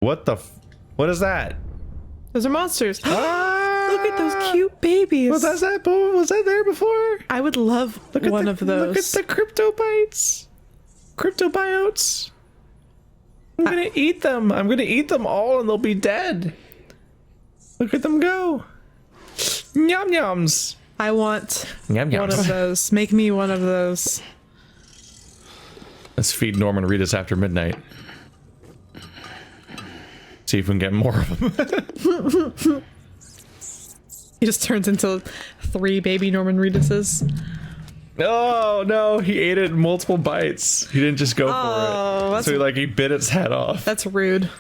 What is that? Those are monsters. Ah! Look at those cute babies. Was that there before? I would love one of those. Look at the cryptobites. Cryptobiotes. I'm gonna eat them. I'm gonna eat them all and they'll be dead. Look at them go. Yum yums. I want Yum yums. one of those. Make me one of those. Let's feed Norman Reedus after midnight. See if we can get more of them. He just turns into 3 baby Norman Reeduses. Oh no, he ate it in multiple bites. He didn't just go for it. So he bit its head off. That's rude. You're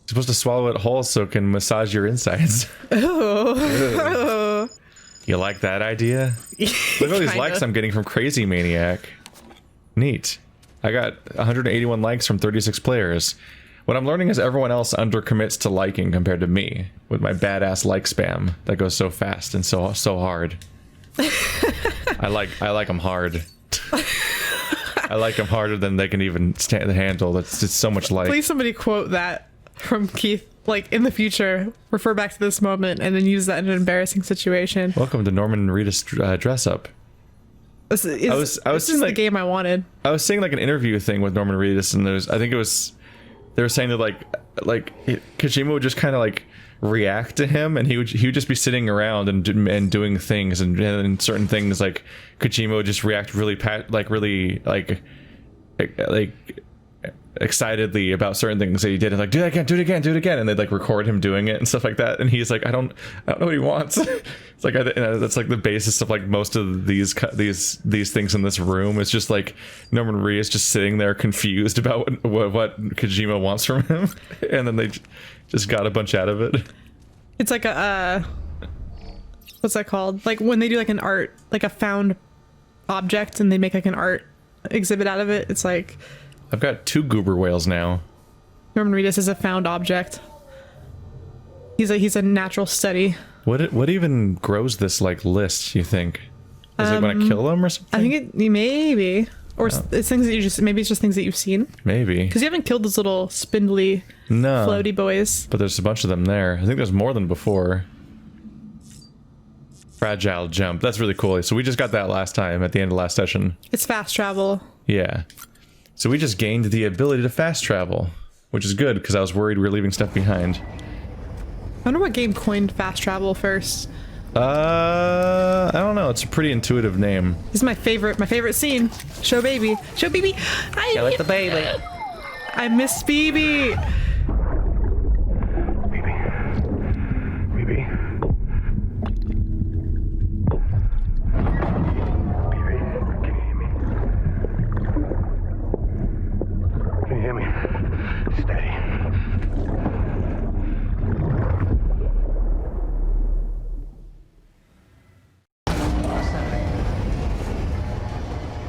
supposed to swallow it whole so it can massage your insides. Oh. You like that idea? Look at all these likes I'm getting from Crazy Maniac. Neat. I got 181 likes from 36 players. What I'm learning is everyone else undercommits to liking compared to me with my badass like spam that goes so fast and so hard. I like them hard. I like them harder than they can even stand the handle. That's just so much like. Please somebody quote that from Keith, like in the future. Refer back to this moment and then use that in an embarrassing situation. Welcome to Norman Reedus dress up. This is the game I wanted. I was seeing like an interview thing with Norman Reedus, and I think it was they were saying that like Kojima would just kind of like react to him, and he would just be sitting around and doing things, and certain things like Kojima would just react really excitedly about certain things that he did, and like do it again, and they'd like record him doing it and stuff like that, and he's like, I don't know what he wants. It's like that's like the basis of like most of these things in this room. It's just like Norman Reedus just sitting there confused about what Kojima wants from him, and then they just got a bunch out of it. It's like a what's that called? Like when they do like an art, like a found object, and they make like an art exhibit out of it. It's like I've got 2 goober whales now. Norman Reedus is a found object. He's a natural study. What even grows this like list, you think? Is it when I kill them or something? I think it maybe. Or it's things that you just, maybe it's just things that you've seen. Maybe. Because you haven't killed those little spindly, floaty boys. But there's a bunch of them there. I think there's more than before. Fragile jump. That's really cool. So we just got that last time at the end of last session. It's fast travel. Yeah. So we just gained the ability to fast travel, which is good because I was worried we were leaving stuff behind. I wonder what game coined fast travel first. I don't know. It's a pretty intuitive name. This is my favorite scene. Show baby. Show baby. I like the baby. I miss baby.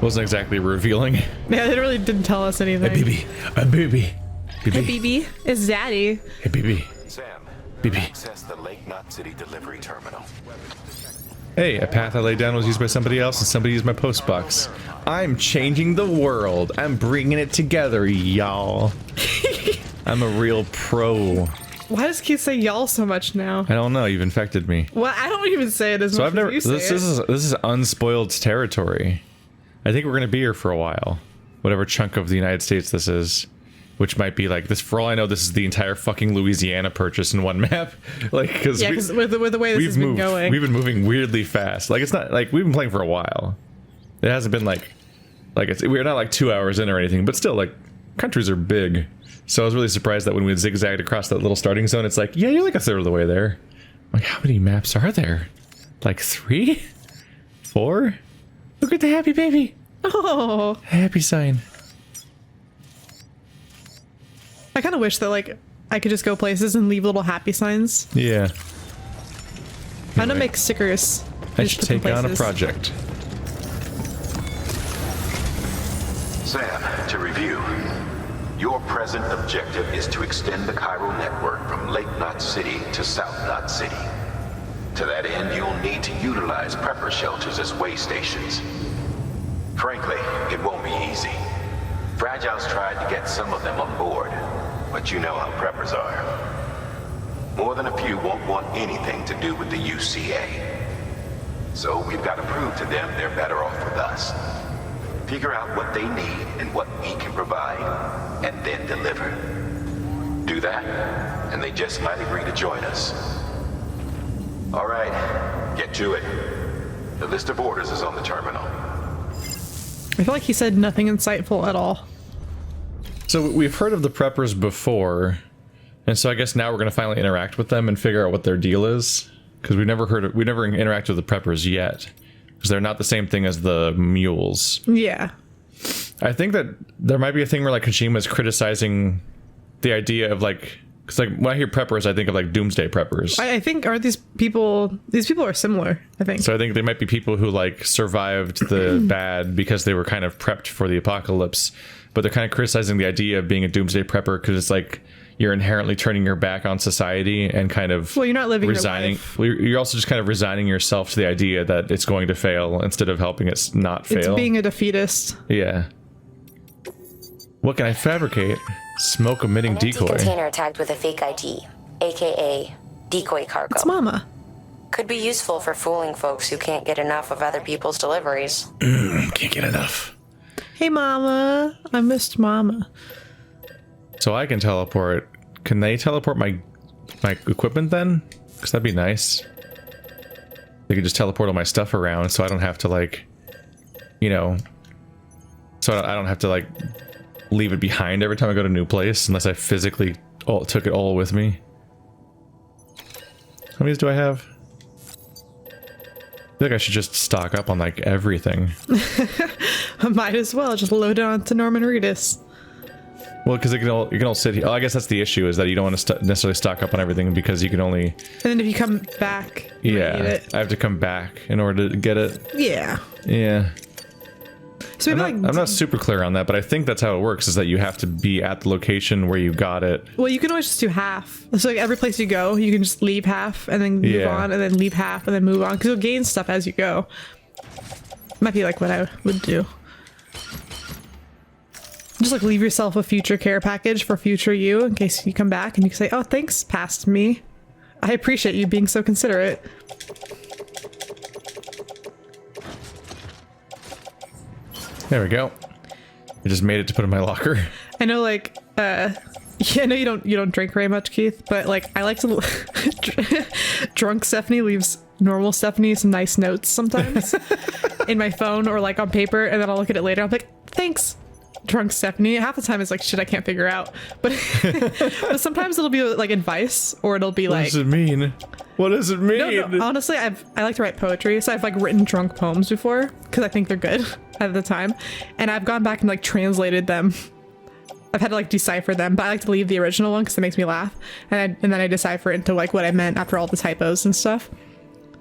Wasn't exactly revealing. Yeah, they really didn't tell us anything. Hey, baby. Baby. Hey, baby. It's daddy. Hey, baby. Sam, baby. access the Lake Knot City delivery terminal. Hey, a path I laid down was used by somebody else, and somebody used my post box. I'm changing the world. I'm bringing it together, y'all. I'm a real pro. Why does Keith say y'all so much now? I don't know. You've infected me. Well, I don't even say it as much as you say it. This is unspoiled territory. I think we're gonna be here for a while, whatever chunk of the United States this is, which might be like this. For all I know, this is the entire fucking Louisiana purchase in one map. Like, because with the way this has been going, we've been moving weirdly fast. Like, it's not like we've been playing for a while. It hasn't been like we're not like 2 hours in or anything, but still, like, countries are big. So I was really surprised that when we zigzagged across that little starting zone, it's like, yeah, you're like a third of the way there. I'm like, how many maps are there? Like 3? 4? Look at the happy baby. Oh, happy sign. I kind of wish that like I could just go places and leave little happy signs. Yeah. I'm gonna make stickers. I should take on a project. Sam, to review. Your present objective is to extend the chiral network from Lake Knot City to South Knot City. To that end, you'll need to utilize prepper shelters as way stations. Frankly, it won't be easy. Fragile's tried to get some of them on board. but you know how preppers are. More than a few won't want anything to do with the UCA. So we've got to prove to them they're better off with us. Figure out what they need and what we can provide, and then deliver. Do that, and they just might agree to join us. All right, get to it. The list of orders is on the terminal. I feel like he said nothing insightful at all. So we've heard of the preppers before, and so I guess now we're going to finally interact with them and figure out what their deal is, because we never interacted with the preppers yet, because they're not the same thing as the mules. Yeah. I think that there might be a thing where like Kojima's criticizing the idea of like, because like when I hear preppers, I think of like doomsday preppers. I think are these people are similar, I think. So I think they might be people who like survived the bad because they were kind of prepped for the apocalypse, but they're kind of criticizing the idea of being a doomsday prepper because it's like you're inherently turning your back on society and kind of you're not living resigning. Your life. Well, you're also just kind of resigning yourself to the idea that it's going to fail instead of helping it not fail. It's being a defeatist. Yeah. What can I fabricate? Smoke emitting decoy. Container tagged with a fake ID, aka decoy cargo. It's Mama. Could be useful for fooling folks who can't get enough of other people's deliveries. Can't get enough. Hey, Mama. I missed Mama. So I can teleport. Can they teleport my equipment then? Because that'd be nice. They could just teleport all my stuff around so I don't have to like, you know, so I don't have to like leave it behind every time I go to a new place unless I physically took it all with me. How many do I have? I feel like I should just stock up on like everything. Might as well just load it onto Norman Reedus. Well, because you can all sit here. Oh, I guess that's the issue, is that you don't want to necessarily stock up on everything because you can only. And then if you come back, you might need it. I have to come back in order to get it. Yeah. Yeah. So I'm not super clear on that, but I think that's how it works, is that you have to be at the location where you got it. Well, you can always just do half. So like every place you go, you can just leave half and then move on, and then leave half and then move on, because you'll gain stuff as you go. Might be like what I would do. Just like leave yourself a future care package for future you in case you come back and you can say, oh, thanks, past me. I appreciate you being so considerate. There we go. I just made it to put in my locker. I know, like, yeah, I know you don't drink very much, Keith, but like I like to drunk Stephanie leaves normal Stephanie some nice notes sometimes in my phone or like on paper, and then I'll look at it later. I'm like, thanks, drunk Stephanie. Half the time it's like shit I can't figure out, but but sometimes it'll be like advice, or it'll be like, what does it mean? What does it mean? No, honestly, I like to write poetry, so I've like written drunk poems before because I think they're good at the time, and I've gone back and like translated them. I've had to like decipher them, but I like to leave the original one because it makes me laugh, and then I decipher it into like what I meant after all the typos and stuff.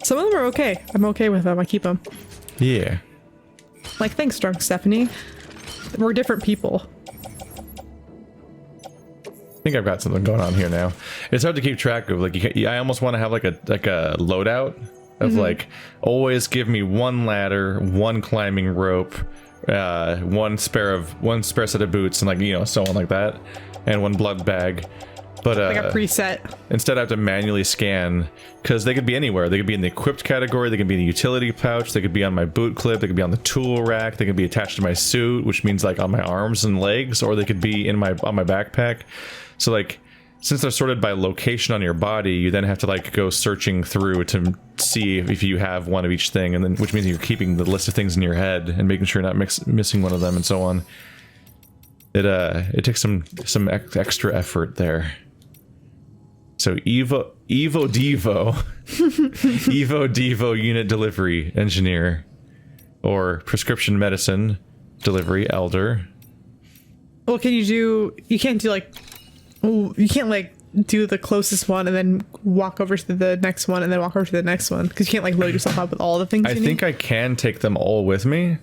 Some of them are okay. I'm okay with them. I keep them. Yeah. Like, thanks, drunk Stephanie. We're different people. I think I've got something going on here now. It's hard to keep track of. Like, I almost want to have like a loadout of like, always give me one ladder, one climbing rope, one spare set of boots, and like, you know, so on like that, and one blood bag. But like a preset. Instead, I have to manually scan, because they could be anywhere. They could be in the equipped category, they could be in the utility pouch, they could be on my boot clip, they could be on the tool rack, they could be attached to my suit, which means like on my arms and legs, or they could be on my backpack. So like, since they're sorted by location on your body, you then have to like go searching through to see if you have one of each thing, and then which means you're keeping the list of things in your head and making sure you're not missing one of them, and so on. It takes some extra effort there. So Evo Devo unit delivery engineer, or prescription medicine delivery elder. Well, you can't do like, you can't like do the closest one and then walk over to the next one and then walk over to the next one, because you can't like load yourself up with all the things I think I can take them all with me.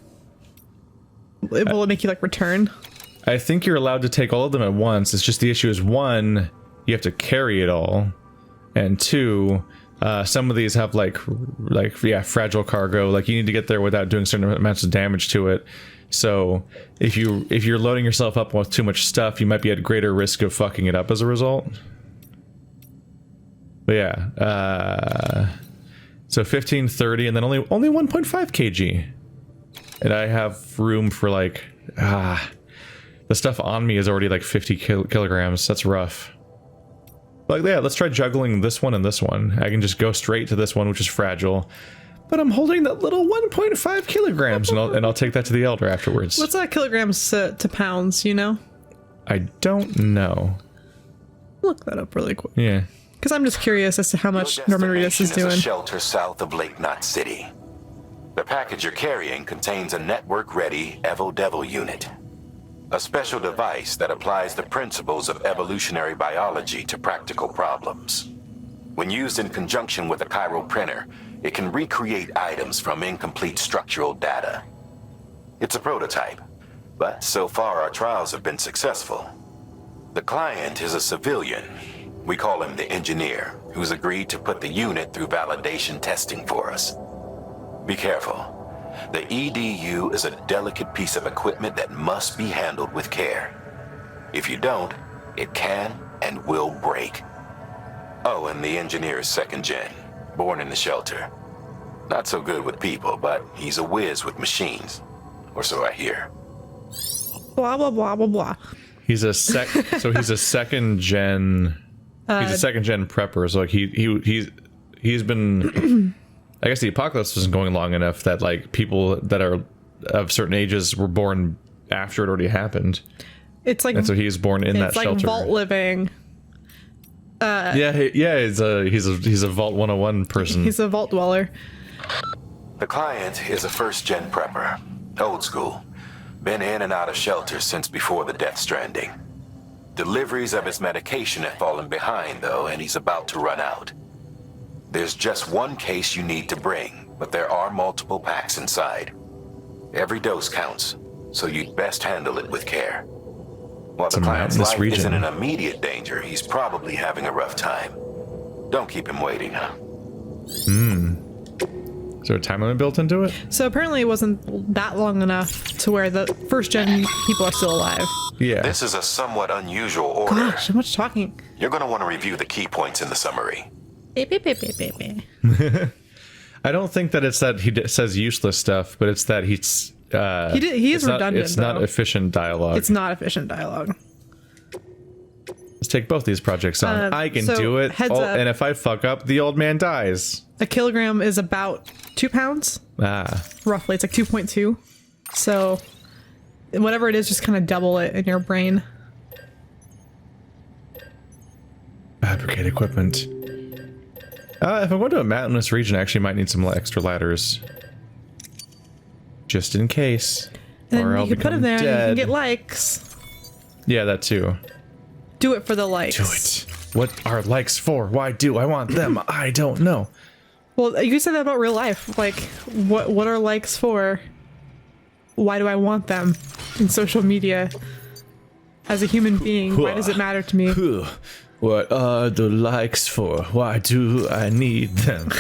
Will it make you like return? I think you're allowed to take all of them at once. It's just the issue is, one, you have to carry it all, and two, some of these have like fragile cargo. Like, you need to get there without doing certain amounts of damage to it. So if you're loading yourself up with too much stuff, you might be at greater risk of fucking it up as a result. But yeah, so 1530, and then only 1.5 kg, and I have room for like the stuff on me is already like 50 kilograms. That's rough. Like, yeah, let's try juggling this one and this one. I can just go straight to this one, which is fragile. But I'm holding that little 1.5 kilograms, and I'll take that to the Elder afterwards. What's that kilograms to pounds, you know? I don't know. Look that up really quick. Yeah. Because I'm just curious as to how much Norman Reedus is doing. A shelter south of Lake Knot City. The package you're carrying contains a network-ready Evo Devil unit. A special device that applies the principles of evolutionary biology to practical problems. When used in conjunction with a chiral printer, it can recreate items from incomplete structural data. It's a prototype, but so far our trials have been successful. The client is a civilian. We call him the engineer, who's agreed to put the unit through validation testing for us. Be careful. The EDU is a delicate piece of equipment that must be handled with care. If you don't, it can and will break. Oh, and the engineer is second gen, born in the shelter. Not so good with people, but he's a whiz with machines. Or so I hear. Blah, blah, blah, blah, blah. He's a he's a second gen. He's a second gen prepper. So like he's been. I guess the apocalypse wasn't going long enough that like people that are of certain ages were born after it already happened. It's like, and so he was born in that shelter. It's like vault living. He's a Vault 101 person. He's a vault dweller. The client is a first-gen prepper, old school. Been in and out of shelters since before the Death Stranding. Deliveries of his medication have fallen behind, though, and he's about to run out. There's just one case you need to bring, but there are multiple packs inside. Every dose counts, so you'd best handle it with care. While the client's life isn't in immediate danger, he's probably having a rough time. Don't keep him waiting, huh? Is there a time limit built into it? So apparently it wasn't that long enough to where the first gen people are still alive. Yeah. This is a somewhat unusual order. Gosh, so much talking. You're going to want to review the key points in the summary. Beep, beep, beep, beep, beep, beep. I don't think that it's that he says useless stuff, but it's that he's he is redundant. It's not efficient dialogue. It's not efficient dialogue. Let's take both these projects on. I can do it. Heads up. And if I fuck up, the old man dies. A kilogram is about 2 pounds. Roughly. It's like 2.2. So whatever it is, just kind of double it in your brain. Fabricate equipment. If I'm going to a mountainous region, I actually might need some extra ladders. Just in case. And or you I'll can put them there dead. and you can get likes. Yeah, that too. Do it for the likes. Do it. What are likes for? Why do I want them? I don't know. Well, you said that about real life. Like, what are likes for? Why do I want them in social media? As a human being, why does it matter to me? What are the likes for? Why do I need them?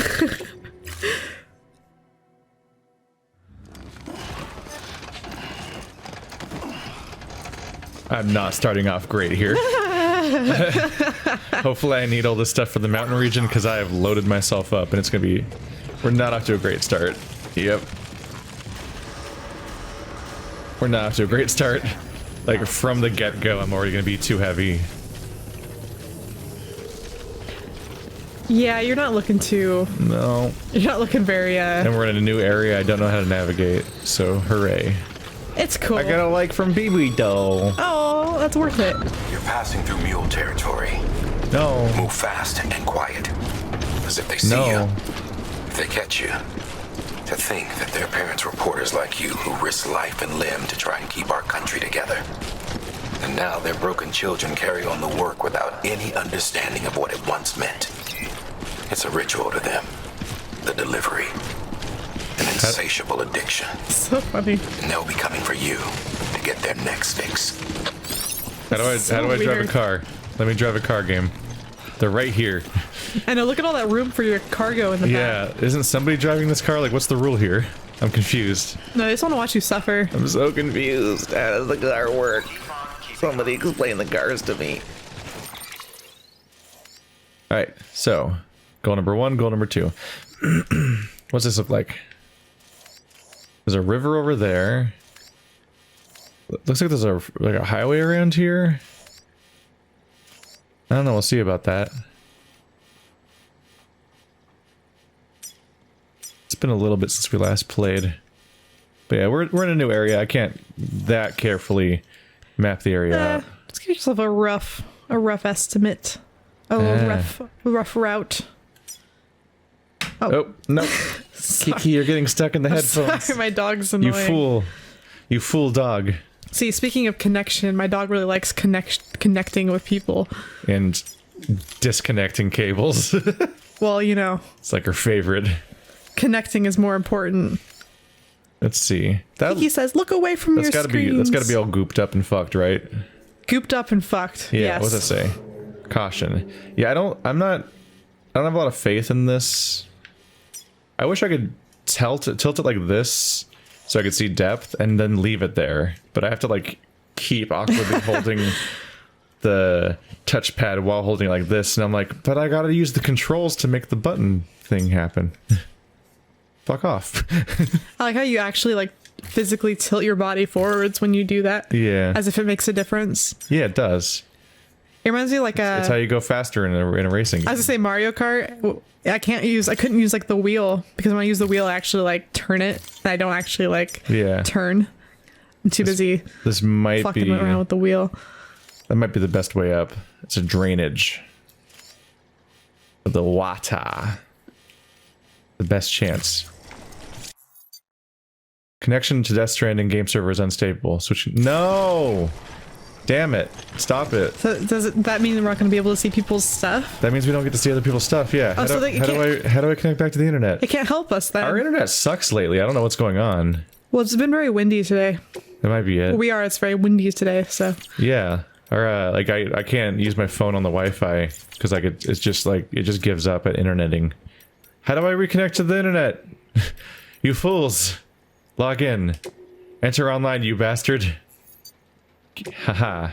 I'm not starting off great here. Hopefully I need all this stuff for the mountain region because I have loaded myself up and it's gonna be... We're not off to a great start. Yep. We're not off to a great start. Like from the get-go I'm already gonna be too heavy. Yeah, you're not looking too... No. You're not looking very, And we're in a new area I don't know how to navigate, so hooray. It's cool. I got a like from BB Doll. Oh, that's worth it. You're passing through mule territory. No. Move fast and quiet. As if they see you. If they catch you. To think that their parents were porters like you who risked life and limb to try and keep our country together. And now their broken children carry on the work without any understanding of what it once meant. It's a ritual to them. The delivery. An insatiable addiction. So funny. And they'll be coming for you to get their next fix. How do I drive a car? Let me drive a car game. They're right here. I know, look at all that room for your cargo in the back. Yeah, isn't somebody driving this car? Like, what's the rule here? I'm confused. No, I just want to watch you suffer. I'm so confused. How does the car work? Somebody explain the cars to me. Alright, so goal number 1, goal number 2. What's this look like? There's a river over there. Looks like there's a highway around here. I don't know, we'll see about that. It's been a little bit since we last played. But yeah, we're in a new area. I can't that carefully map the area out. Just give yourself a rough estimate. Rough route. Oh, no. Kiki, you're getting stuck in the headphones. Sorry, my dog's annoying. You fool dog. See, speaking of connection, my dog really likes connecting with people. And disconnecting cables. Well, you know. It's like her favorite. Connecting is more important. Let's see. Kiki says, look away from your screens. That's gotta be all gooped up and fucked, right? Gooped up and fucked. Yeah, yes. what does it say? Caution. Yeah, I don't have a lot of faith in this. I wish I could tilt it like this so I could see depth and then leave it there. But I have to like keep awkwardly holding the touchpad while holding it like this, and I'm like, but I gotta use the controls to make the button thing happen. Fuck off. I like how you actually like physically tilt your body forwards when you do that. Yeah. As if it makes a difference. Yeah, it does. It reminds me like It's how you go faster in a racing game. As I say, Mario Kart, I couldn't use like the wheel, because when I use the wheel I actually like turn it, and I don't actually like turn. I'm too busy this might fucking be around with the wheel. That might be the best way up. It's a drainage. The water. The best chance. Connection to Death Stranding game server is unstable. Switch. No! Damn it. Stop it. So does that mean we're not going to be able to see people's stuff? That means we don't get to see other people's stuff, yeah. Oh, How do I connect back to the internet? It can't help us then. Our internet sucks lately. I don't know what's going on. Well, it's been very windy today. That might be it. It's very windy today, so. Yeah. Or like I can't use my phone on the Wi-Fi because it's just like it just gives up at interneting. How do I reconnect to the internet? You fools. Log in. Enter online, you bastard. Haha.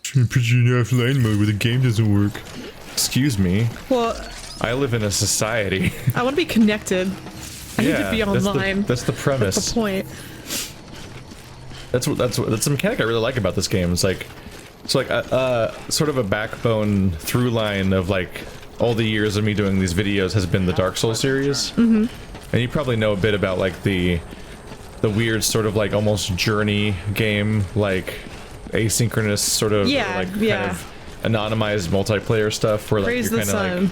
Put you in offline mode where the game doesn't work. Excuse me. Well, I live in a society. I want to be connected. I need to be online. That's the premise. That's the point. That's the mechanic I really like about this game. It's like sort of a backbone through line of like all the years of me doing these videos has been the Dark Souls series. Mm-hmm. And you probably know a bit about like the weird sort of like almost journey game, like asynchronous sort of kind of anonymized multiplayer stuff where like Praise the sun.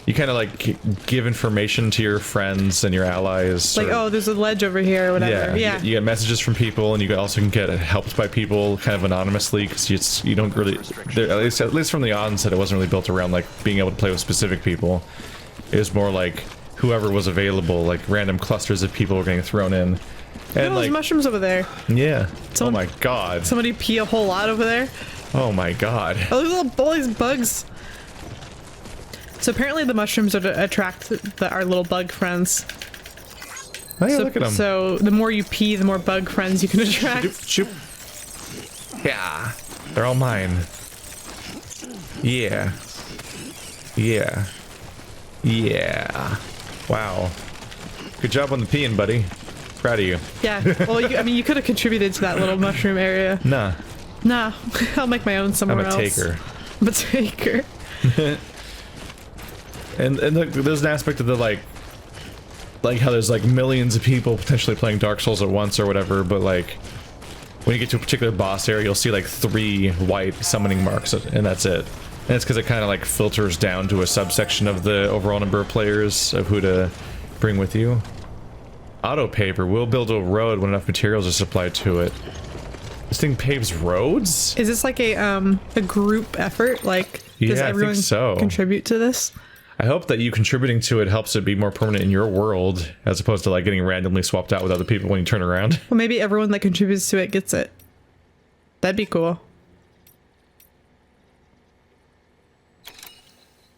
You kind of like give information to your friends and your allies. Like, oh, there's a ledge over here or whatever. Yeah. You get messages from people, and you also can get helped by people kind of anonymously, because you don't really, at least from the onset, it wasn't really built around like being able to play with specific people. It was more like whoever was available, like random clusters of people were getting thrown in. And those mushrooms over there. Yeah. Oh my god. Somebody pee a whole lot over there. Oh my god. Oh, look at all these bugs. So apparently the mushrooms are to attract our little bug friends. Oh yeah, look at them. So the more you pee, the more bug friends you can attract. Shoop. Yeah. They're all mine. Yeah. Yeah. Yeah. Wow. Good job on the peeing, buddy. Proud of you. Yeah. Well, you could have contributed to that little mushroom area. Nah. Nah. I'll make my own somewhere else. I'm a taker. I'm a taker. And there's an aspect of the like how there's like millions of people potentially playing Dark Souls at once or whatever, but like when you get to a particular boss area, you'll see like 3 white summoning marks, and that's it. And it's because it kind of like filters down to a subsection of the overall number of players of who to bring with you. Auto paver will build a road when enough materials are supplied to it. This thing paves roads? Is this like a group effort? Like, does everyone I think so. contribute to this? I hope that you contributing to it helps it be more permanent in your world, as opposed to like getting randomly swapped out with other people when you turn around. Well, maybe everyone that contributes to it gets it. That'd be cool.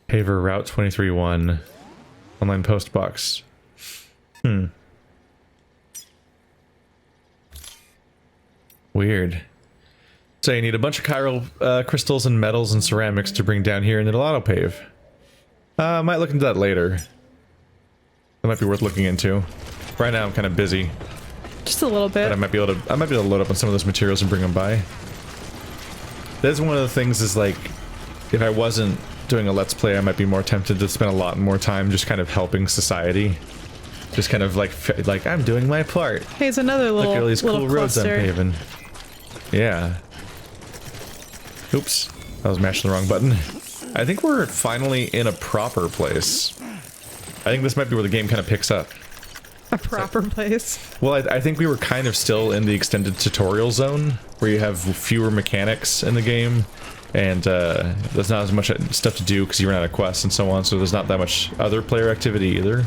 Paver Route 23-1. Online post box. Weird. So you need a bunch of chiral crystals and metals and ceramics to bring down here, and it'll autopave. I might look into that later. That might be worth looking into. Right now I'm kind of busy. Just a little bit. But I might be able to load up on some of those materials and bring them by. That's one of the things is like, if I wasn't doing a Let's Play, I might be more tempted to spend a lot more time just kind of helping society. Just kind of like I'm doing my part. Hey, it's another little Look at all these cool roads I'm cluster. paving. Yeah. Oops. I was mashing the wrong button. I think we're finally in a proper place. I think this might be where the game kind of picks up. A proper place. Well, I think we were kind of still in the extended tutorial zone, where you have fewer mechanics in the game, and there's not as much stuff to do because you run out of quests and so on, so there's not that much other player activity either.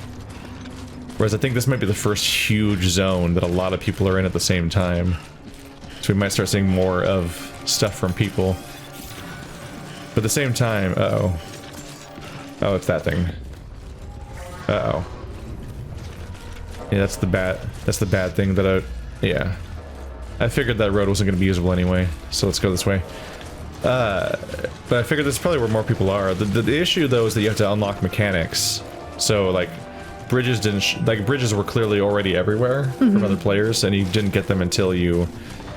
Whereas I think this might be the first huge zone that a lot of people are in at the same time. So we might start seeing more of stuff from people. But at the same time, uh-oh. Oh, it's that thing. Uh-oh. Yeah, that's the bad thing that yeah. I figured that road wasn't going to be usable anyway, so let's go this way. But I figured this is probably where more people are. The issue, though, is that you have to unlock mechanics. So, like, bridges bridges were clearly already everywhere from other players, and you didn't get them until you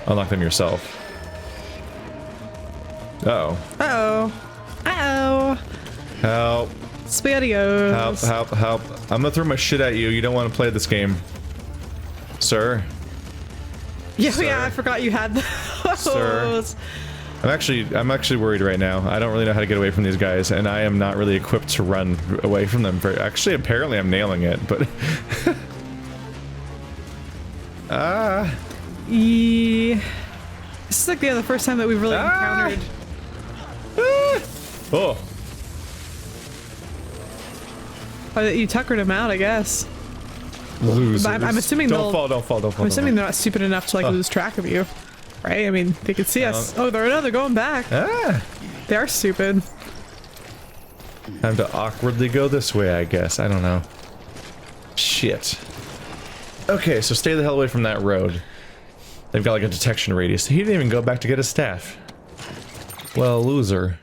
unlock them yourself. Uh-oh. Uh-oh. Uh-oh. Help. Spaghettios. Help. I'm gonna throw my shit at you. You don't want to play this game. Sir. Yeah, Sir. yeah, I forgot you had those. Sir. I'm actually worried right now. I don't really know how to get away from these guys, and I am not really equipped to run away from them. Actually, apparently I'm nailing it, but... Yeah. This is like the first time that we've really encountered... Oh! Oh, you tuckered him out, I guess. Losers. But I'm assuming don't fall. I'm assuming they're not stupid enough to like lose track of you, right? I mean, they could see us. Oh, they're going back. They are stupid. Time to awkwardly go this way, I guess. I don't know. Shit. Okay, so stay the hell away from that road. They've got like a detection radius. He didn't even go back to get his staff. Well, loser.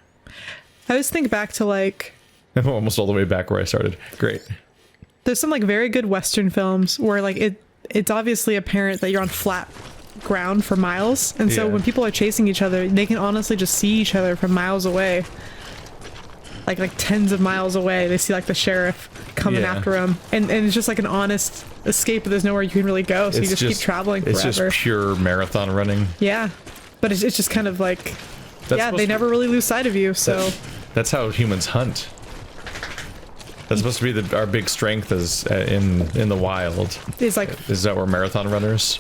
I always think back to like... I'm almost all the way back where I started. Great. There's some like very good Western films where like it's obviously apparent that you're on flat ground for miles, and so when people are chasing each other, they can honestly just see each other from miles away, like tens of miles away. They see like the sheriff coming after them, and it's just like an honest escape. But there's nowhere you can really go, so you just keep traveling forever. It's just pure marathon running. Yeah, but it's just kind of like they never really lose sight of you. So that's how humans hunt. That's supposed to be our big strength is in the wild. It's like, is that we're marathon runners?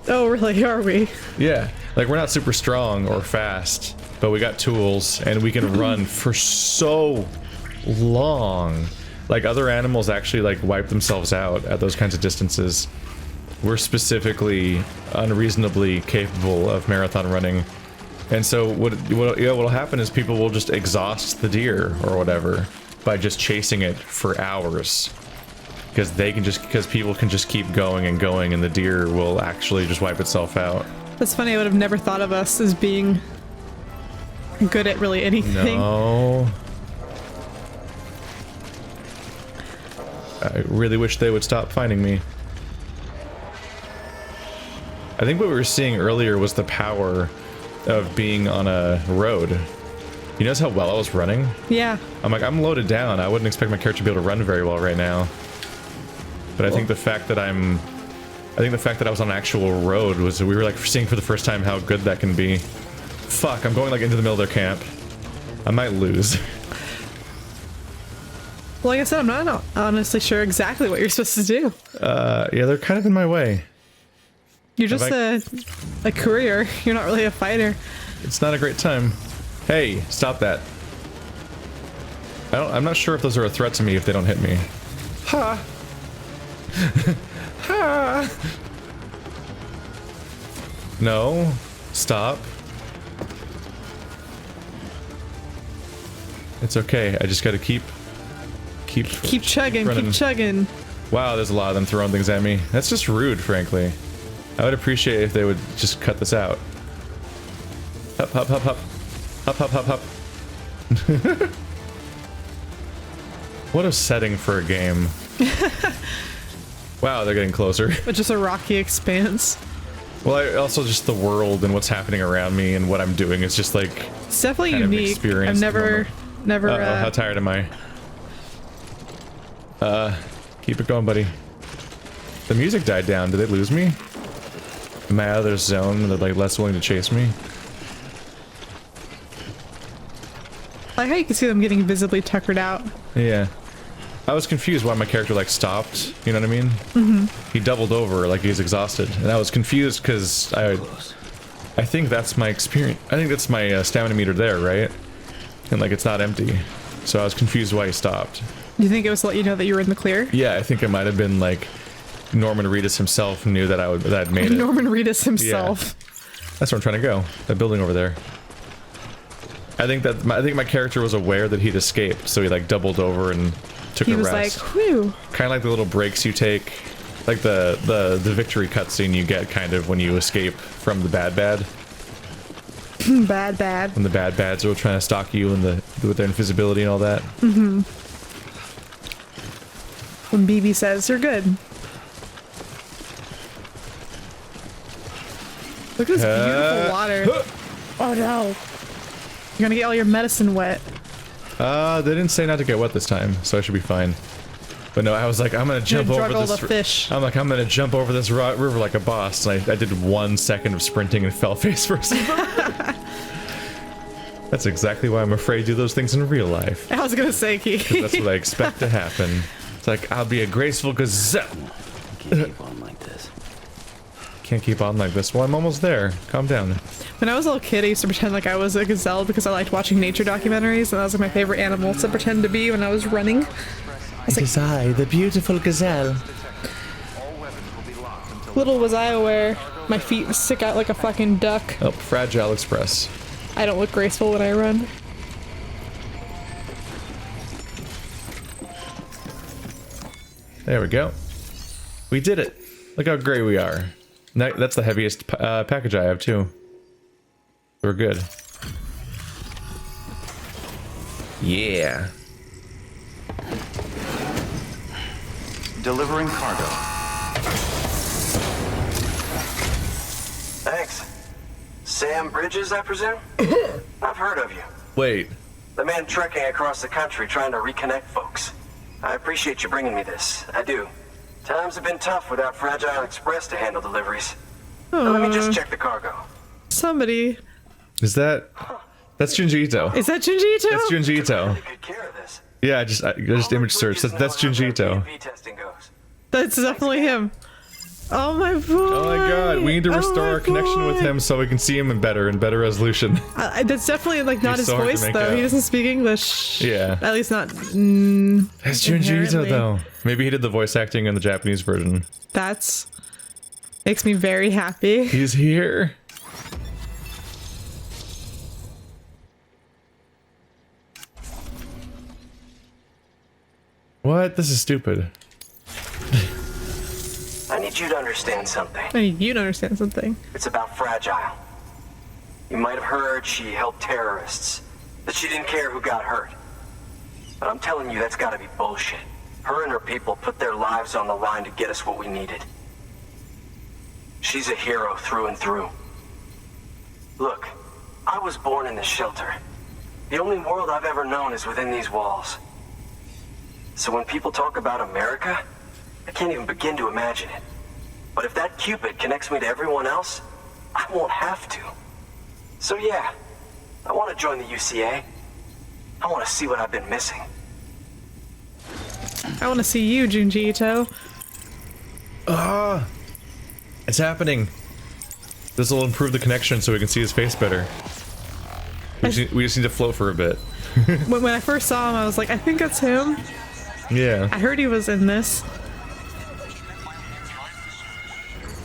Oh, really? Are we? Yeah, like we're not super strong or fast, but we got tools and we can run for so long. Like other animals actually like wipe themselves out at those kinds of distances. We're specifically unreasonably capable of marathon running. And so what'll happen is people will just exhaust the deer or whatever by just chasing it for hours, because people can just keep going and going, and the deer will actually just wipe itself out. That's funny. I would have never thought of us as being good at really anything. No. I really wish they would stop finding me. I think what we were seeing earlier was the power of being on a road. You notice how well I was running? Yeah. I'm loaded down. I wouldn't expect my character to be able to run very well right now. But I think the fact that I was on an actual road was, we were like seeing for the first time how good that can be. Fuck, I'm going like into the middle of their camp. I might lose. Well, like I said, I'm not honestly sure exactly what you're supposed to do. Yeah, they're kind of in my way. You're just a courier. You're not really a fighter. It's not a great time. Hey, stop that. I'm not sure if those are a threat to me if they don't hit me. Ha! Ha! No. Stop. It's okay. I just gotta keep chugging, running. keep chugging. Wow, there's a lot of them throwing things at me. That's just rude, frankly. I would appreciate if they would just cut this out. Hup, hup, hup, hup. Hup, hup, hup, hup. What a setting for a game. Wow, they're getting closer. But just a rocky expanse. Well, also just the world and what's happening around me and what I'm doing is just like It's definitely kind of unique. experience. I've never. How tired am I? Keep it going, buddy. The music died down. Did they lose me? Am I out of their zone? They're like less willing to chase me. I like how you can see them getting visibly tuckered out. Yeah. I was confused why my character like stopped. You know what I mean? Mm-hmm. He doubled over like he's exhausted, and I was confused because I think that's my experience. I think that's my stamina meter there, right? And like it's not empty, so I was confused why he stopped. You think it was to let you know that you were in the clear? Yeah, I think it might have been like Norman Reedus himself knew that that I'd made it. Norman Reedus himself. Yeah. That's where I'm trying to go. That building over there. I think my character was aware that he'd escaped, so he like doubled over and took a rest. He was like, whew. Kind of like the little breaks you take, like the victory cutscene you get kind of when you escape from the bad. Bad. When the bads are trying to stalk you and with their invisibility and all that. Mm-hmm. When BB says you're good. Look at this beautiful water. Oh no. You're gonna get all your medicine wet. They didn't say not to get wet this time, so I should be fine. But no, I was like, I'm gonna jump over this. The fish. I'm gonna jump over this river like a boss, and I did 1 second of sprinting and fell face first. That's exactly why I'm afraid to do those things in real life. I was gonna say, Keith. That's what I expect to happen. It's like I'll be a graceful gazelle. Can't keep on like this. Can't keep on like this. Well, I'm almost there. Calm down. When I was a little kid, I used to pretend like I was a gazelle because I liked watching nature documentaries, and that was like my favorite animal to pretend to be when I was running. It is I, the beautiful gazelle. Little was I aware, my feet stick out like a fucking duck. Oh, Fragile Express. I don't look graceful when I run. There we go. We did it. Look how great we are. That's the heaviest package I have too. We're good. Yeah. Delivering cargo. Thanks. Sam Bridges, I presume? I've heard of you. Wait. The man trekking across the country trying to reconnect folks. I appreciate you bringing me this. I do. Times have been tough without Fragile Express to handle deliveries. Now let me just check the cargo. Somebody. Is that... That's Junji Ito. Is that Junji Ito? That's Junji Ito. Really good care of this. Yeah, I just image search. That's Junji Ito. Testing goes. That's definitely him. Oh my boy. Oh my god, we need to restore our connection with him so we can see him in better and resolution. That's definitely like not his so hard to voice make though. out. He doesn't speak English. Yeah. At least not. That's Junji Ito inherently. though. Maybe he did the voice acting in the Japanese version. That's makes me very happy. He's here. What? This is stupid. I need you to understand something. I need you to understand something. It's about Fragile. You might have heard she helped terrorists, that she didn't care who got hurt. But I'm telling you, that's gotta be bullshit. Her and her people put their lives on the line to get us what we needed. She's a hero through and through. Look, I was born in this shelter. The only world I've ever known is within these walls. So when people talk about America, I can't even begin to imagine it. But if that Cupid connects me to everyone else, I won't have to. So yeah, I want to join the UCA. I want to see what I've been missing. I want to see you, Junji Ito. It's happening. This will improve the connection so we can see his face better. We just need to float for a bit. When I first saw him, I was like, I think that's him. Yeah. I heard he was in this.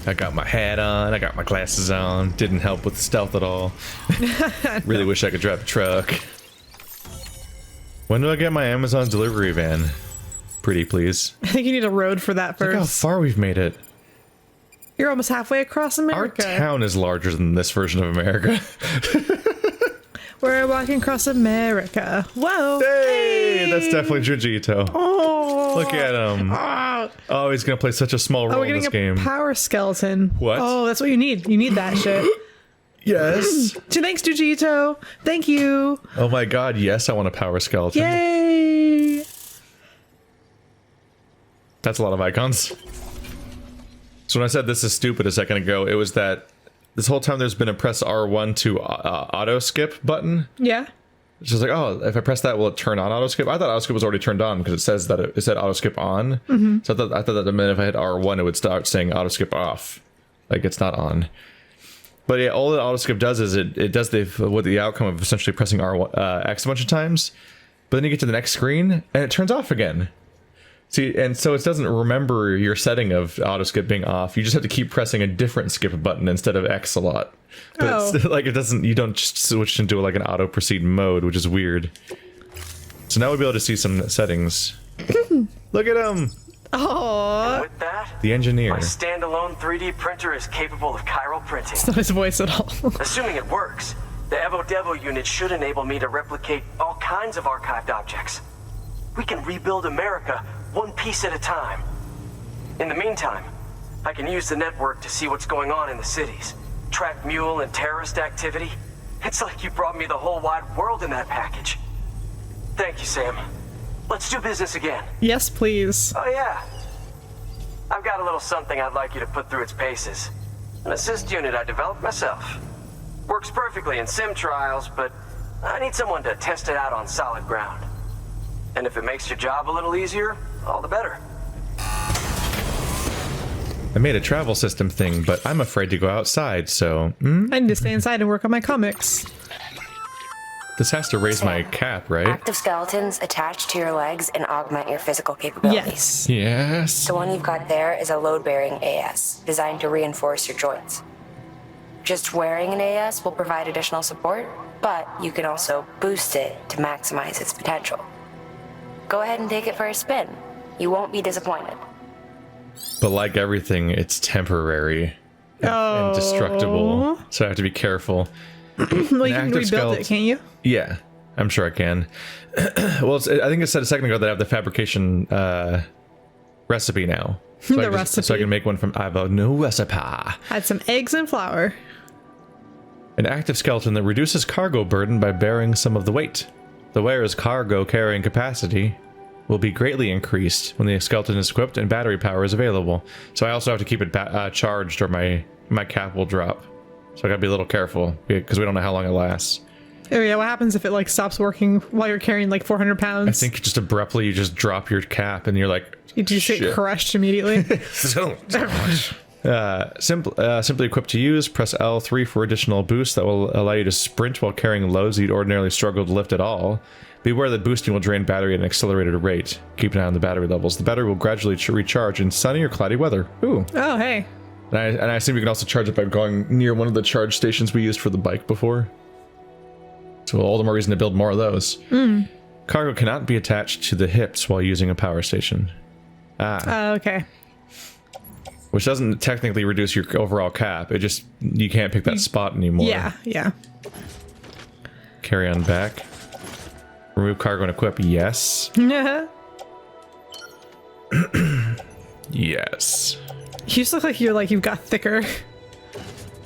I got my hat on, I got my glasses on. Didn't help with the stealth at all. Really wish I could drive a truck. When do I get my Amazon delivery van? Pretty please. I think you need a road for that Look how first. far we've made it. You're almost halfway across Our America. town is larger than this version of America. We're walking across America. Whoa. Hey, that's definitely Junji Ito. Oh. Look at him. Oh, he's gonna play such a small role we're in getting this a game. power skeleton. What? Oh, that's what you need. You need that shit. Yes. Thanks, Junji Ito. Thank you. Oh my god, yes, I want a power skeleton. Yay. That's a lot of icons. So when I said this is stupid a second ago, it was that this whole time there's been a press R1 to auto skip button. Yeah. It's just like, oh, if I press that, will it turn on auto skip? I thought auto skip was already turned on because it says that it said auto skip on. So I thought that the minute if I hit R1, it would start saying auto skip off. Like it's not on. But yeah, all that auto skip does is it does the outcome of essentially pressing X a bunch of times. But then you get to the next screen and it turns off again. See, and so it doesn't remember your setting of auto skip being off. You just have to keep pressing a different skip button instead of X a lot. But it's like it doesn't. You don't just switch into like an auto proceed mode, which is weird. So now we'll be able to see some settings. Look at him, Oh. With that, the engineer. my standalone 3D printer is capable of chiral printing. It's not his voice at all. Assuming it works, the Evo Devo unit should enable me to replicate all kinds of archived objects. We can rebuild America one piece at a time. In the meantime, I can use the network to see what's going on in the cities, track mule and terrorist activity. It's like you brought me the whole wide world in that package. Thank you, Sam. Let's do business again. Yes, please. Oh yeah. I've got a little something I'd like you to put through its paces. An assist unit I developed myself. Works perfectly in sim trials, but I need someone to test it out on solid ground. And if it makes your job a little easier, all the better. I made a travel system thing, but I'm afraid to go outside, so... I need to stay inside and work on my comics. This has to raise my cap, right? Active skeletons attach to your legs and augment your physical capabilities. Yes. Yes. The one you've got there is a load-bearing AS, designed to reinforce your joints. Just wearing an AS will provide additional support, but you can also boost it to maximize its potential. Go ahead and take it for a spin. You won't be disappointed. But like everything, it's temporary and destructible, so I have to be careful. Well, you can active rebuild it, can't you? Yeah, I'm sure I can. Well, I think it said a second ago that I have the fabrication recipe now. So The I recipe. So I can make one from... I have a new recipe. Add some eggs and flour. An active skeleton that reduces cargo burden by bearing some of the weight. The wearer's cargo carrying capacity will be greatly increased when the skeleton is equipped and battery power is available. So I also have to keep it charged or my cap will drop. So I gotta be a little careful because we don't know how long it lasts. Oh yeah, what happens if it like stops working while you're carrying like 400 pounds? I think just abruptly you just drop your cap and you're like, you just get shit. crushed immediately. Simply equipped to use, press L3 for additional boost that will allow you to sprint while carrying loads you'd ordinarily struggle to lift at all. Beware that boosting will drain battery at an accelerated rate. Keep an eye on the battery levels. The battery will gradually recharge in sunny or cloudy weather. Ooh. Oh, hey. And I assume you can also charge it by going near one of the charge stations we used for the bike before. So all the more reason to build more of those. Cargo cannot be attached to the hips while using a power station. Okay. Which doesn't technically reduce your overall cap. It just, you can't pick that spot anymore. Yeah. Carry on back. Remove cargo and equip. Yes. Yes. You just look like you've got thicker.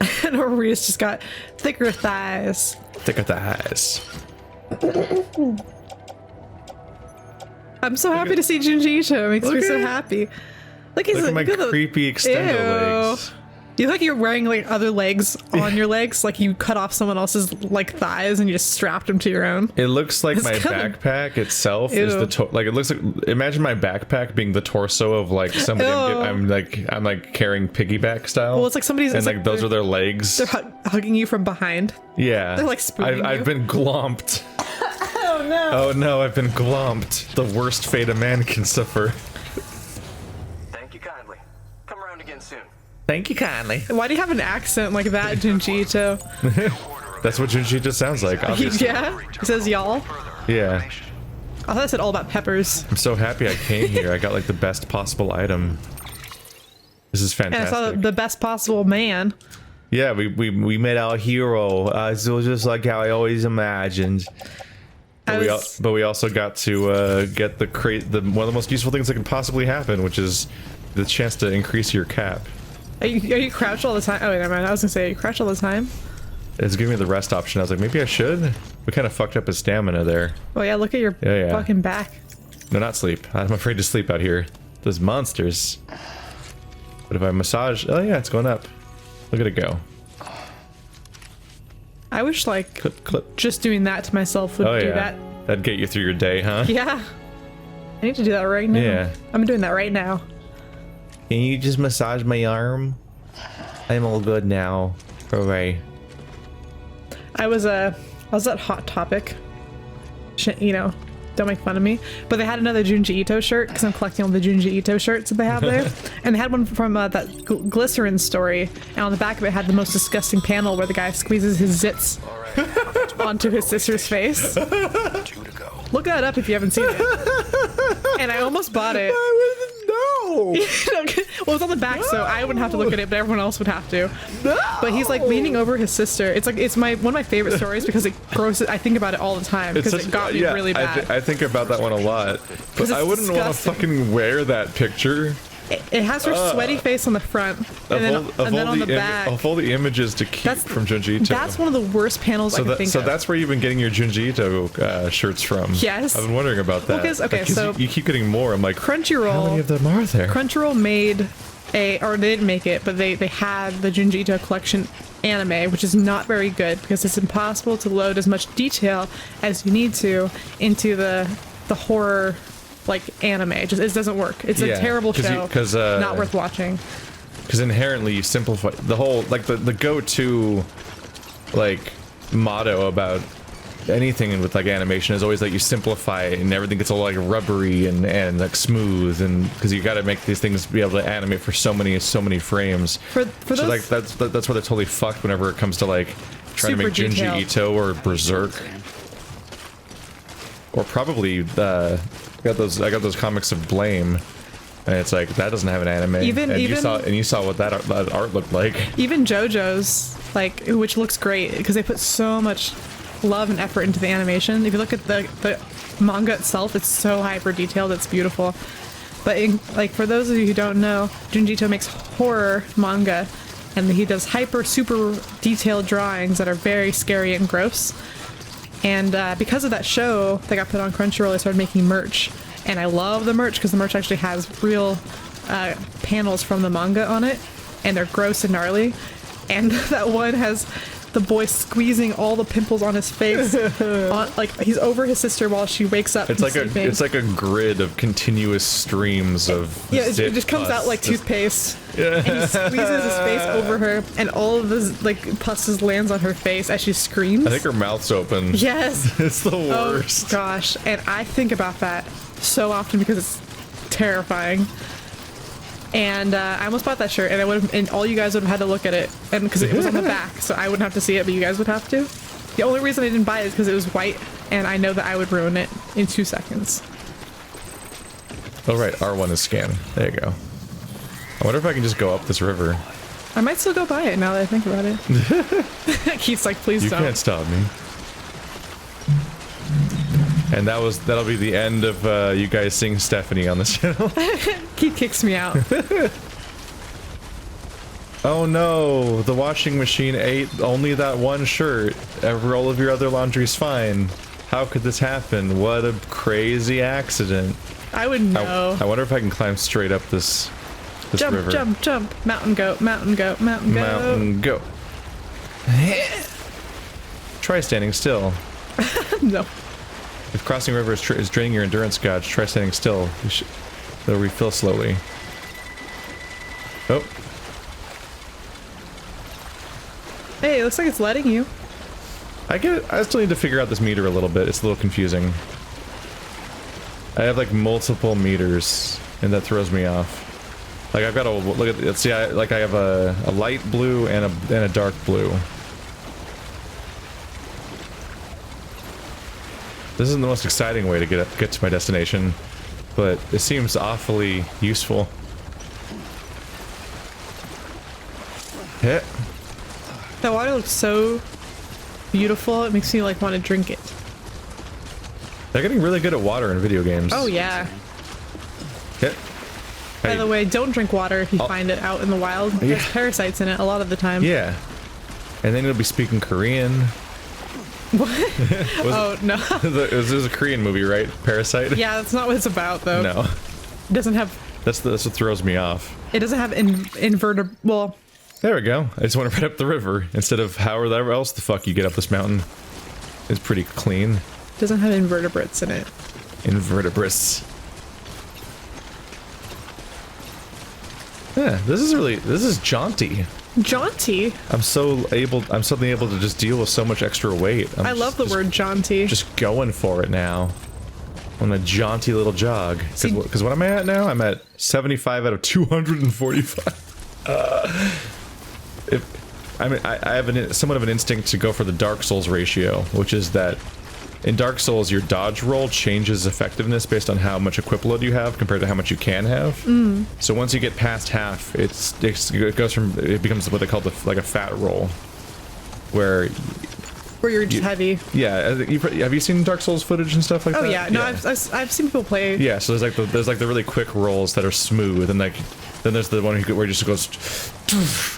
And Reedus just got thicker thighs. Thicker thighs. I'm so happy to see Junji Ito. It makes me so happy. Look at my creepy extendo legs. You look like you're wearing like other legs on your legs, like you cut off someone else's like thighs and you just strapped them to your own. It looks like my kinda... backpack itself is the like it looks like, imagine my backpack being the torso of like somebody I'm like carrying piggyback style. Well, it's like somebody's and like those are their legs. They're hugging you from behind. Yeah. They're like spooning I've been glomped. Oh no. Oh no, I've been glomped. The worst fate a man can suffer. Thank you kindly. Come around again soon. Thank you kindly. Why do you have an accent like that, Junji Ito? That's what Junji just sounds like, obviously. Yeah? He says y'all? Yeah. I thought I said all about peppers. I'm so happy I came here. I got like the best possible item. This is And I fantastic. saw the best possible man. Yeah, we met our hero. It was just like how I always imagined. But we also got to get the one of the most useful things that could possibly happen, which is the chance to increase your cap. Are you crouched all the time? Oh, wait, never mind. I was gonna say, you crouch all the time? It's giving me the rest option. I was like, maybe I should. We kind of fucked up his stamina there. Oh yeah, look at your Yeah. fucking back. No, not sleep. I'm afraid to sleep out here. Those monsters. But if I massage... Oh yeah, it's going up. Look at it go. I wish, like, Clip. just doing that to myself would do that. That'd get you through your day, huh? Yeah. I need to do that right now. Yeah. I'm doing that right now. Can you just massage my arm? I'm all good now. Hooray. I was at Hot Topic. You know, don't make fun of me. But they had another Junji Ito shirt, because I'm collecting all the Junji Ito shirts that they have there. And they had one from that Glycerin story, and on the back of it had the most disgusting panel where the guy squeezes his zits onto his sister's face. Look that up if you haven't seen it. And I almost bought it. No! Well, it's on the back, so I wouldn't have to look at it, but everyone else would have to. No! But he's like leaning over his sister. It's like one of my favorite stories because it grosses. I think about it all the time because it got me really bad. I think about that one a lot, but I wouldn't want to fucking wear that picture. It has her sweaty face on the front, and then on the back. Of all the images to keep from Junji Ito. That's one of the worst panels I can think of. So that's where you've been getting your Junji Ito shirts from. Yes. I've been wondering about that. So you keep getting more. I'm like, Crunchyroll. How many of them are there? Crunchyroll made or they didn't make it, but they had the Junji Ito collection anime, which is not very good because it's impossible to load as much detail as you need to into the horror anime. It doesn't work. It's a terrible show. Not worth watching. Because inherently you simplify the whole the go-to motto about anything with animation is always you simplify it and everything gets all rubbery and smooth, and because you got to make these things be able to animate for so many frames. For those, that's where they're totally fucked whenever it comes to trying to make Junji Ito or Berserk, or probably I got those comics of Blame, and it's that doesn't have an anime. You saw what that art looked like. Even JoJo's which looks great because they put so much love and effort into the animation. If you look at the manga itself, it's so hyper detailed. It's beautiful. But for those of you who don't know, Junji Ito makes horror manga, and he does super detailed drawings that are very scary and gross. And because of that show that got put on Crunchyroll, I started making merch. And I love the merch because the merch actually has real panels from the manga on it. And they're gross and gnarly. And that one has the boy squeezing all the pimples on his face. He's over his sister while she wakes up. It's like a grid of continuous streams of it just comes out like toothpaste. Yeah. And he squeezes his face over her, and all of this pus lands on her face as she screams. I think her mouth's open. Yes. It's the worst. Oh gosh, and I think about that so often because it's terrifying. And I almost bought that shirt, and all you guys would have had to look at it, and because it was on the back, so I wouldn't have to see it, but you guys would have to. The only reason I didn't buy it is because it was white, and I know that I would ruin it in 2 seconds. Oh right, R1 is scan. There you go. I wonder if I can just go up this river. I might still go buy it now that I think about it. Keith's like, please don't. You can't stop me. And that'll be the end of you guys seeing Stephanie on this channel. Keith kicks me out. Oh no, the washing machine ate only that one shirt. All of your other laundry's fine. How could this happen? What a crazy accident. I would know. I wonder if I can climb straight up this river. Jump. Mountain goat. Mountain goat. Try standing still. No. If crossing a river is draining your endurance gauge, try standing still. They'll refill slowly. Oh. Hey, it looks like it's letting you. I still need to figure out this meter a little bit. It's a little confusing. I have multiple meters, and that throws me off. I've got to look at. Let's see. I have a light blue and a dark blue. This isn't the most exciting way to get to my destination, but it seems awfully useful. Hit. That water looks so beautiful. It makes me like want to drink it. They're getting really good at water in video games. Oh yeah. Hit. By Hey. the way, don't drink water if you Oh. find it out in the wild. There's Yeah. parasites in it a lot of the time. Yeah. And then it'll be speaking Korean. What? Oh no. It was a Korean movie, right? Parasite? Yeah, that's not what it's about though. No. It doesn't have. That's what throws me off. It doesn't have invertebral. Well, There we go. I just want to right up the river instead of however else the fuck you get up this mountain. It's pretty clean. it doesn't have invertebrates in it. Invertebrates. Yeah, this is jaunty. Jaunty. I'm suddenly able to just deal with so much extra weight. I love the word jaunty. Just going for it now. On a jaunty little jog. Because what am I at now? I'm at 75 out of 245. I have somewhat of an instinct to go for the Dark Souls ratio, which is that in Dark Souls, your dodge roll changes effectiveness based on how much equip load you have compared to how much you can have. So once you get past half, it becomes what they call like a fat roll, where Where you're just heavy. yeah, have you seen Dark Souls footage and stuff like Oh that? yeah, no, I've seen people play. Yeah, so there's like the really quick rolls that are smooth, and then there's the one where it just goes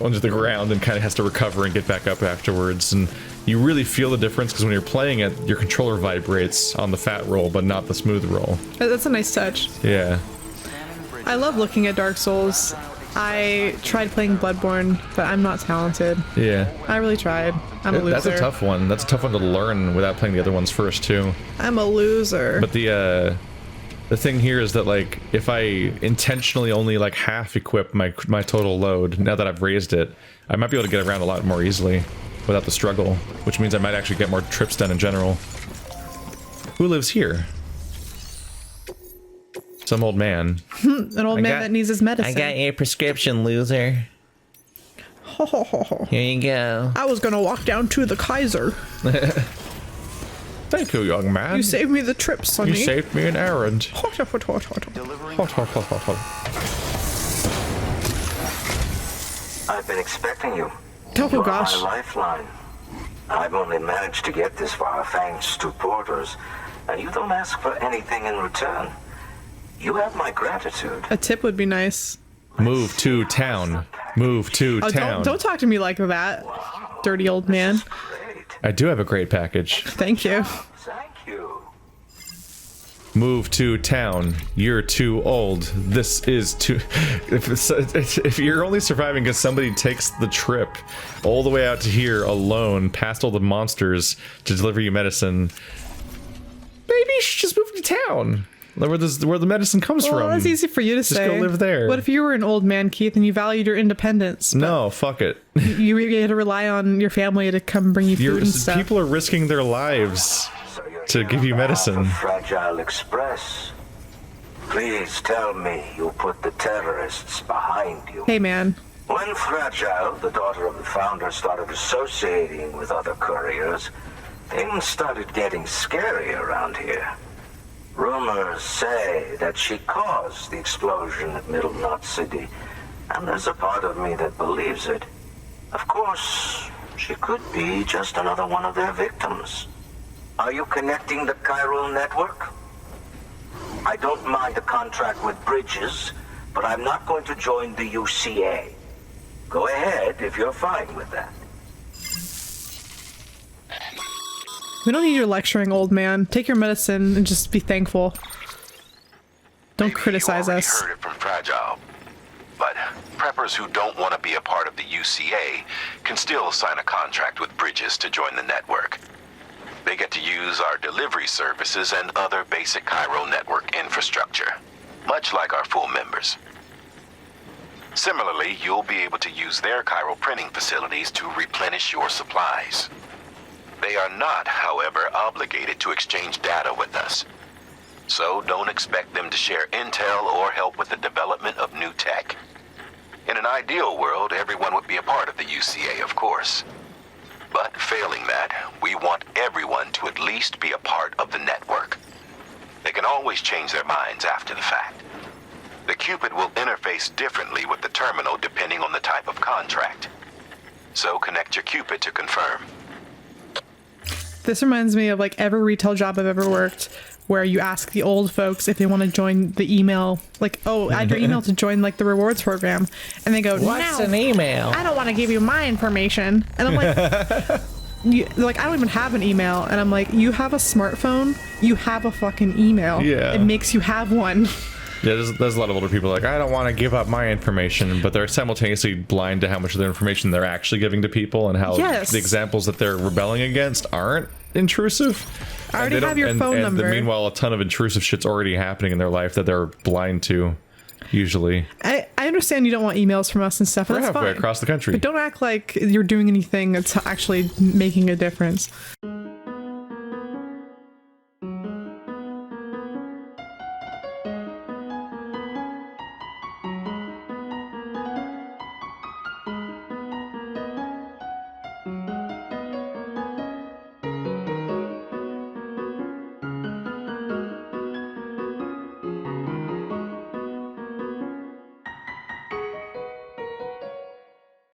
onto the ground and kind of has to recover and get back up afterwards, and you really feel the difference because when you're playing it, your controller vibrates on the fat roll, but not the smooth roll. That's a nice touch. Yeah. I love looking at Dark Souls. I tried playing Bloodborne, but I'm not talented. Yeah. I really tried. I'm a loser. That's a tough one. That's a tough one to learn without playing the other ones first too. I'm a loser. But the thing here is that like if I intentionally only like half equip my total load, now that I've raised it, I might be able to get around a lot more easily without the struggle, which means I might actually get more trips done in general. Who lives here? Some old man. An old man that needs his medicine. I got your prescription, loser. Here you go. I was gonna walk down to the Kaiser. Thank you, young man. You saved me the trip, Sonny. You saved me an errand. Hot, hot, hot, hot, hot. Hot, hot, hot, hot, hot. I've been expecting you. Oh You're gosh. my lifeline. I've only managed to get this far thanks to porters, and you don't ask for anything in return. You have my gratitude. A tip would be nice. Move to town. Move to Oh, town. don't talk to me like that, dirty old man. Great. I do have a great package. Thank you. Thank you. Move to town. You're too old. This is too... If you're only surviving because somebody takes the trip all the way out to here alone, past all the monsters to deliver you medicine, maybe you should just move to town. Where the medicine comes Well, from. that's easy for you to say. Just go live there. What if you were an old man, Keith, and you valued your independence? No, fuck it. You had to rely on your family to come bring you food and stuff. People are risking their lives So you're to here give you on behalf medicine. of Fragile Express. Please tell me you put the terrorists behind you. Hey, man. When Fragile, the daughter of the founder, started associating with other couriers, things started getting scary around here. Rumors say that she caused the explosion at Middle Knot City, and there's a part of me that believes it. Of course, she could be just another one of their victims. Are you connecting the chiral network? I don't mind a contract with Bridges, but I'm not going to join the UCA. Go ahead if you're fine with that. We don't need your lecturing, old man. Take your medicine and just be thankful. Don't criticize you already us. heard it from Fragile. But preppers who don't want to be a part of the UCA can still sign a contract with Bridges to join the network. They get to use our delivery services and other basic chiral network infrastructure, much like our full members. Similarly, you'll be able to use their chiral printing facilities to replenish your supplies. They are not, however, obligated to exchange data with us. So don't expect them to share intel or help with the development of new tech. In an ideal world, everyone would be a part of the UCA, of course. But failing that, we want everyone to at least be a part of the network. They can always change their minds after the fact. The Cupid will interface differently with the terminal depending on the type of contract. So connect your Cupid to confirm. This reminds me of like every retail job I've ever worked where you ask the old folks if they want to join the email, like, oh, add your email to join like the rewards program. And they go, What's no, an email? I don't want to give you my information. And I'm like, they're like, I don't even have an email. And I'm like, you have a smartphone, you have a fucking email. Yeah. It makes you have one. Yeah, there's a lot of older people like, I don't want to give up my information, but they're simultaneously blind to how much of their information they're actually giving to people and how Yes. the examples that they're rebelling against aren't intrusive. I already have your phone number. Meanwhile, a ton of intrusive shit's already happening in their life that they're blind to, usually. I understand you don't want emails from us and stuff. We're That's halfway fine. across the country. But don't act like you're doing anything that's actually making a difference.